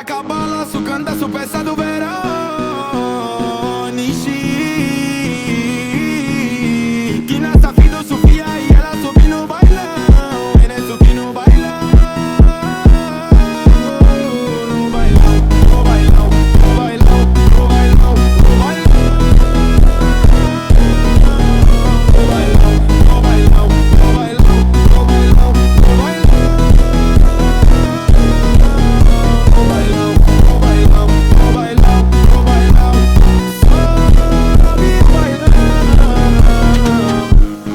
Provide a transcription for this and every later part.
cabala, sucanda, su peça do verão. Nishi que nessa vida Sofia e ela subi no bailão. Ele subi no bailão. No bailão, no bailão, no bailão, no bailão, no bailão. No bailão, no bailão, no bailão, no bailão, no bailão. No bailão, no bailão, no bailão, no bailão. Sobe o bailão.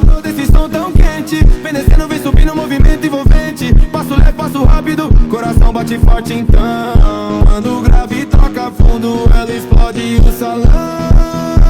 Todos esses tons tão quente, vem descendo, vem subindo, movimento envolvente. Passo leve, passo rápido, coração bate forte então. Ando grave, troca fundo, ela explode o salão.